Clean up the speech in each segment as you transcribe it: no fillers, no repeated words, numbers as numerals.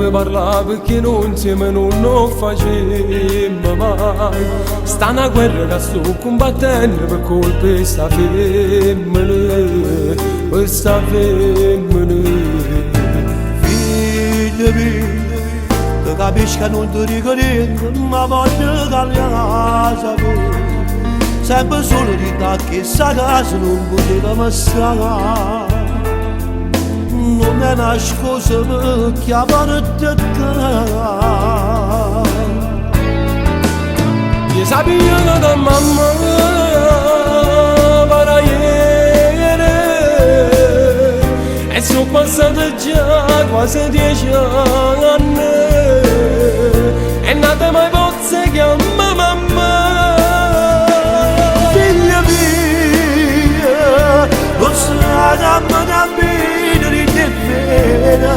mi parlava perché non insieme non facemmo mai. Sta una guerra che sto combattendo per colpa di sta femmina, per sta femmina. Figlia mia, tu capisci che non ti ricordi, ma voglio casa tua. Sempre solo di te che sta casa non poteva stare. Non è una scusa per chiamarti a te. Io sapevo che da mamma para ieri e sono passati già quasi 10 anni e nata mai posso chiamare mamma. Figlia mia, non sai dammi da bene di te pena.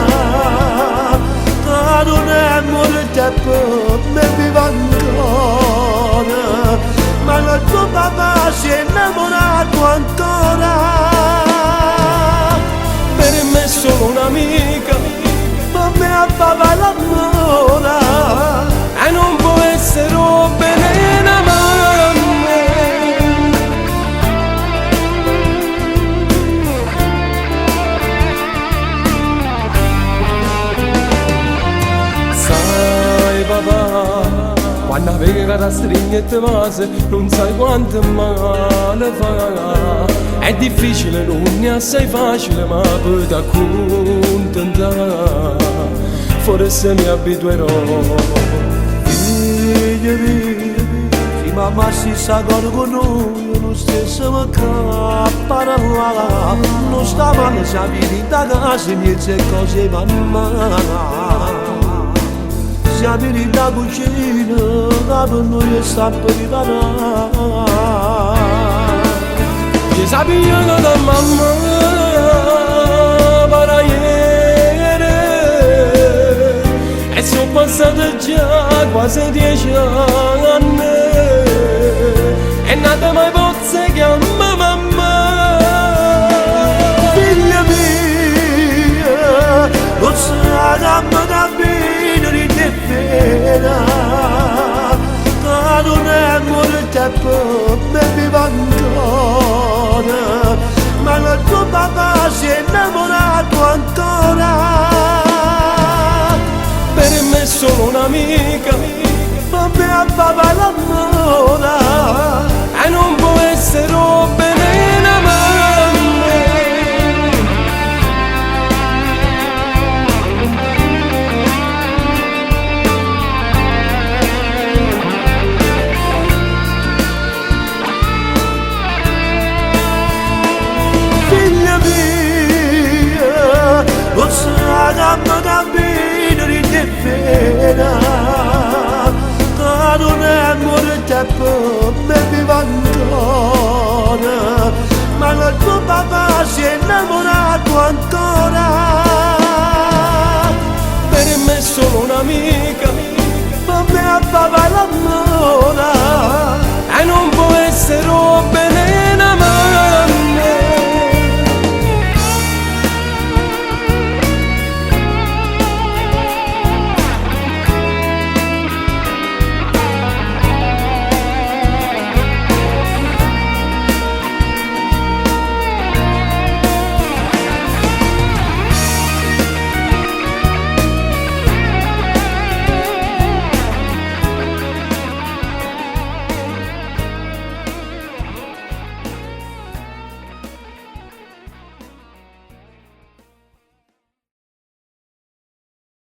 Non è molto tempo, mi vivo ancora, ma il tuo papà si è innamorato ancora. Per me è solo un'amica, Ma mi appava l'amore e non può essere bene una mamma. Sai papà, quando avevi la stringetta base non sai quanto male fa. È difficile, non è assai facile, ma poi ti accontentare, forse mi abituerò. Figlia mia, se mamma si sa con noi, non stesso mi capara. Non sta male, sapere da casa, niente cose mamma. Siamo in da cucina, da per noi è sempre riparata. Io sapevo che da mamma para ieri e sono passati già quasi 10 anni e nata mai posso chiamare mamma. Figlia mia, non sai dammi da bene di te pena. Non è molto tempo, mi vivo ancora, ma il tuo papà si è innamorato ancora. Per me è solo un'amica, Ma mi appava l'amore e non può essere bene una mamma. Non sai dammi da bene di te pena. Non è molto tempo, mi vivo ancora, ma il tuo papà si è innamorato ancora. Per me è solo un'amica, Ma mi appava l'amore